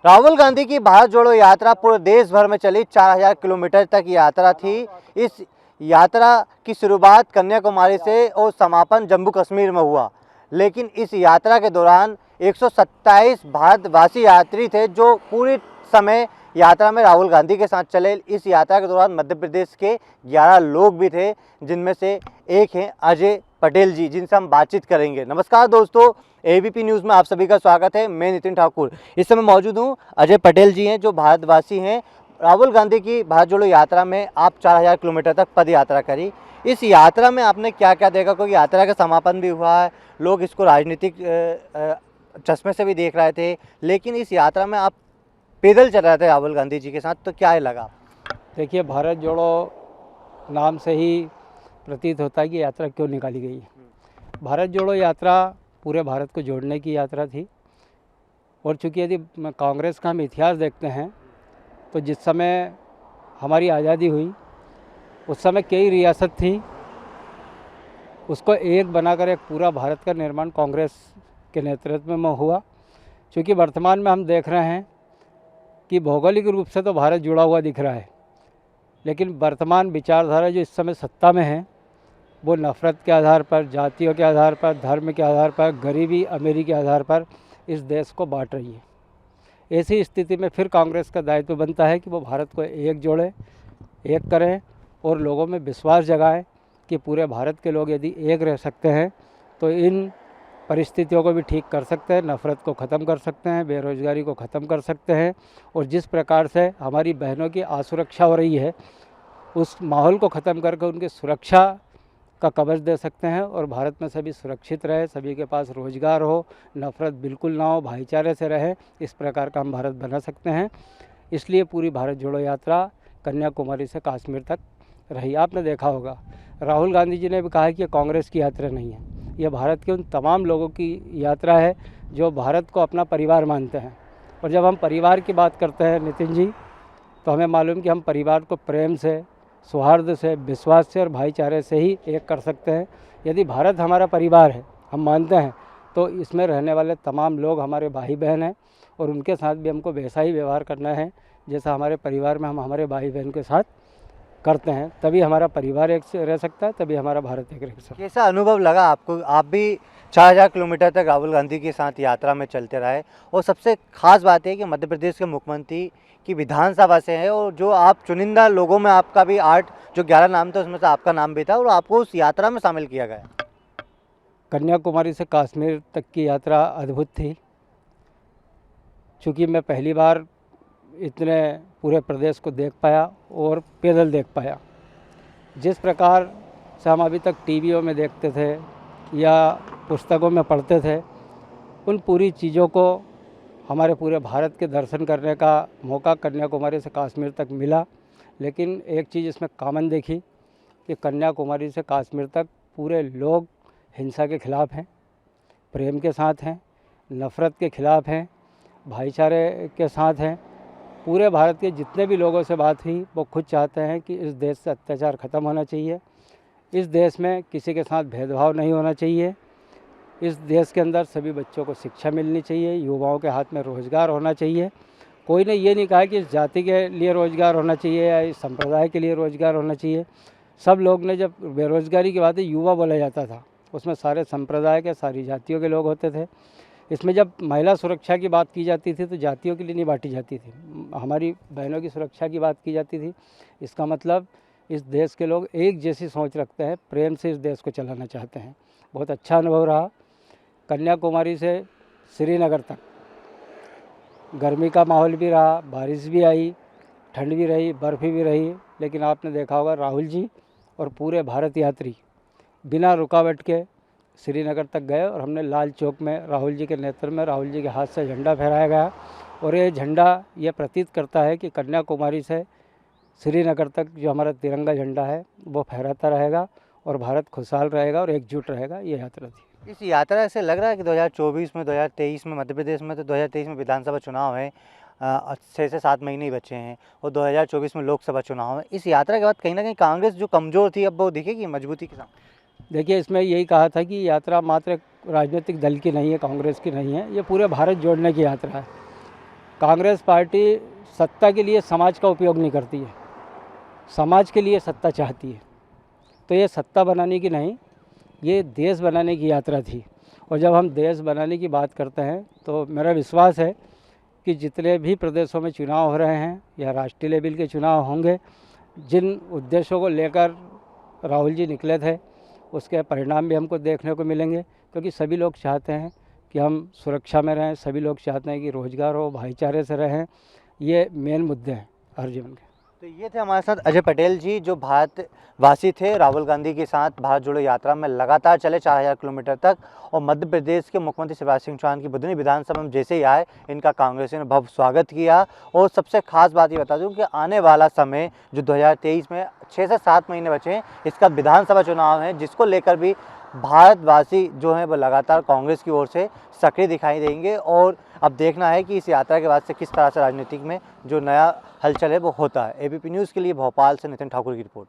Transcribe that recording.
राहुल गांधी की भारत जोड़ो यात्रा पूरे देश भर में चली। 4000 किलोमीटर तक यात्रा थी। इस यात्रा की शुरुआत कन्याकुमारी से और समापन जम्मू कश्मीर में हुआ। लेकिन इस यात्रा के दौरान 127 भारतवासी यात्री थे जो पूरी समय यात्रा में राहुल गांधी के साथ चले। इस यात्रा के दौरान मध्य प्रदेश के 11 लोग भी थे, जिनमें से एक हैं अजय पटेल जी, जिनसे हम बातचीत करेंगे। नमस्कार दोस्तों, एबीपी न्यूज़ में आप सभी का स्वागत है। मैं नितिन ठाकुर इस समय मौजूद हूँ। अजय पटेल जी हैं जो भारतवासी हैं। राहुल गांधी की भारत जोड़ो यात्रा में आप 4000 किलोमीटर तक पद यात्रा करी। इस यात्रा में आपने क्या क्या देखा? क्योंकि यात्रा का समापन भी हुआ है, लोग इसको राजनीतिक चश्मे से भी देख रहे थे, लेकिन इस यात्रा में आप पैदल चल रहे थे राहुल गांधी जी के साथ, तो क्या लगा? देखिए, भारत जोड़ो नाम से ही प्रतीत होता है कि यात्रा क्यों निकाली गई है। भारत जोड़ो यात्रा पूरे भारत को जोड़ने की यात्रा थी। और चूँकि यदि कांग्रेस का हम इतिहास देखते हैं तो जिस समय हमारी आज़ादी हुई उस समय कई रियासत थी, उसको एक बनाकर एक पूरा भारत का निर्माण कांग्रेस के नेतृत्व में हुआ। चूँकि वर्तमान में हम देख रहे हैं कि भौगोलिक रूप से तो भारत जुड़ा हुआ दिख रहा है, लेकिन वर्तमान विचारधारा जो इस समय सत्ता में है वो नफ़रत के आधार पर, जातियों के आधार पर, धर्म के आधार पर, गरीबी अमीरी के आधार पर इस देश को बांट रही है। ऐसी स्थिति में फिर कांग्रेस का दायित्व बनता है कि वो भारत को एक जोड़े, एक करें और लोगों में विश्वास जगाएं कि पूरे भारत के लोग यदि एक रह सकते हैं तो इन परिस्थितियों को भी ठीक कर सकते हैं, नफ़रत को ख़त्म कर सकते हैं, बेरोज़गारी को ख़त्म कर सकते हैं। और जिस प्रकार से हमारी बहनों की असुरक्षा हो रही है उस माहौल को ख़त्म करके उनकी सुरक्षा का कवच दे सकते हैं और भारत में सभी सुरक्षित रहे, सभी के पास रोज़गार हो, नफ़रत बिल्कुल ना हो, भाईचारे से रहे। इस प्रकार का हम भारत बना सकते हैं। इसलिए पूरी भारत जोड़ो यात्रा कन्याकुमारी से कश्मीर तक रही। आपने देखा होगा राहुल गांधी जी ने भी कहा है कि ये कांग्रेस की यात्रा नहीं है, यह भारत के उन तमाम लोगों की यात्रा है जो भारत को अपना परिवार मानते हैं। और जब हम परिवार की बात करते हैं नितिन जी, तो हमें मालूम कि हम परिवार को प्रेम से, सौहार्द से, विश्वास से और भाईचारे से ही एक कर सकते हैं। यदि भारत हमारा परिवार है, हम मानते हैं, तो इसमें रहने वाले तमाम लोग हमारे भाई बहन हैं और उनके साथ भी हमको वैसा ही व्यवहार करना है जैसा हमारे परिवार में हम हमारे भाई बहन के साथ करते हैं। तभी हमारा परिवार एक से रह सकता है, तभी हमारा भारत एक रह सकता है। कैसा अनुभव लगा आपको? आप भी 4000 किलोमीटर तक राहुल गांधी के साथ यात्रा में चलते रहे, और सबसे खास बात है कि मध्य प्रदेश के मुख्यमंत्री की विधानसभा से है, और जो आप चुनिंदा लोगों में आपका भी 8 जो 11 नाम थे उसमें से आपका नाम भी था और आपको उस यात्रा में शामिल किया गया। कन्याकुमारी से कश्मीर तक की यात्रा अद्भुत थी। चूँकि मैं पहली बार इतने पूरे प्रदेश को देख पाया और पैदल देख पाया। जिस प्रकार से हम अभी तक टीवियों में देखते थे या पुस्तकों में पढ़ते थे, उन पूरी चीज़ों को हमारे पूरे भारत के दर्शन करने का मौका कन्याकुमारी से कश्मीर तक मिला। लेकिन एक चीज़ इसमें कॉमन देखी कि कन्याकुमारी से कश्मीर तक पूरे लोग हिंसा के ख़िलाफ़ हैं, प्रेम के साथ हैं, नफ़रत के ख़िलाफ़ हैं, भाईचारे के साथ हैं। पूरे भारत के जितने भी लोगों से बात हुई वो खुद चाहते हैं कि इस देश से अत्याचार ख़त्म होना चाहिए, इस देश में किसी के साथ भेदभाव नहीं होना चाहिए, इस देश के अंदर सभी बच्चों को शिक्षा मिलनी चाहिए, युवाओं के हाथ में रोज़गार होना चाहिए। कोई ने ये नहीं कहा कि इस जाति के लिए रोज़गार होना चाहिए या इस संप्रदाय के लिए रोज़गार होना चाहिए। सब लोग ने, जब बेरोज़गारी की बात है युवा बोला जाता था, उसमें सारे संप्रदाय के, सारी जातियों के लोग होते थे। इसमें जब महिला सुरक्षा की बात की जाती थी तो जातियों के लिए नहीं बांटी जाती थी, हमारी बहनों की सुरक्षा की बात की जाती थी। इसका मतलब इस देश के लोग एक जैसी सोच रखते हैं, प्रेम से इस देश को चलाना चाहते हैं। बहुत अच्छा अनुभव रहा। कन्याकुमारी से श्रीनगर तक गर्मी का माहौल भी रहा, बारिश भी आई, ठंड भी रही, बर्फ़ भी रही, लेकिन आपने देखा होगा राहुल जी और पूरे भारत यात्री बिना रुकावट के श्रीनगर तक गए और हमने लाल चौक में राहुल जी के नेतृत्व में राहुल जी के हाथ से झंडा फहराया गया। और ये झंडा ये प्रतीत करता है कि कन्याकुमारी से श्रीनगर तक जो हमारा तिरंगा झंडा है वो फहराता रहेगा और भारत खुशहाल रहेगा और एकजुट रहेगा। ये यात्रा थी। इस यात्रा से लग रहा है कि 2024 में, 2023 में मध्य प्रदेश में, तो 2023 में विधानसभा चुनाव है, 6 से 7 महीने ही बचे हैं, और 2024 में लोकसभा चुनाव है। इस यात्रा के बाद कहीं ना कहीं कांग्रेस जो कमज़ोर थी अब वो दिखेगी मजबूती के साथ। देखिए, इसमें यही कहा था कि यात्रा मात्र राजनीतिक दल की नहीं है, कांग्रेस की नहीं है, ये पूरे भारत जोड़ने की यात्रा है। कांग्रेस पार्टी सत्ता के लिए समाज का उपयोग नहीं करती है, समाज के लिए सत्ता चाहती है। तो ये सत्ता बनाने की नहीं, ये देश बनाने की यात्रा थी। और जब हम देश बनाने की बात करते हैं तो मेरा विश्वास है कि जितने भी प्रदेशों में चुनाव हो रहे हैं या राष्ट्रीय लेवल के चुनाव होंगे, जिन उद्देश्यों को लेकर राहुल जी निकले थे उसके परिणाम भी हमको देखने को मिलेंगे, क्योंकि सभी लोग चाहते हैं कि हम सुरक्षा में रहें, सभी लोग चाहते हैं कि रोज़गार हो, भाईचारे से रहें। ये मेन मुद्दे हैं हर जीवन के। तो ये थे हमारे साथ अजय पटेल जी, जो भारतवासी थे, राहुल गांधी के साथ भारत जोड़ो यात्रा में लगातार चले 4000 किलोमीटर तक। और मध्य प्रदेश के मुख्यमंत्री शिवराज सिंह चौहान की बुधनी विधानसभा में जैसे ही आए, इनका कांग्रेसियों ने भव्य स्वागत किया। और सबसे खास बात ये बता दूं कि आने वाला समय जो 2023 में 6 से 7 महीने बचे हैं, इसका विधानसभा चुनाव है, जिसको लेकर भी भारतवासी जो हैं वो लगातार कांग्रेस की ओर से सक्रिय दिखाई देंगे। और अब देखना है कि इस यात्रा के बाद से किस तरह से राजनीतिक में जो नया हलचल है वो होता है। एबीपी न्यूज़ के लिए भोपाल से नितिन ठाकुर की रिपोर्ट।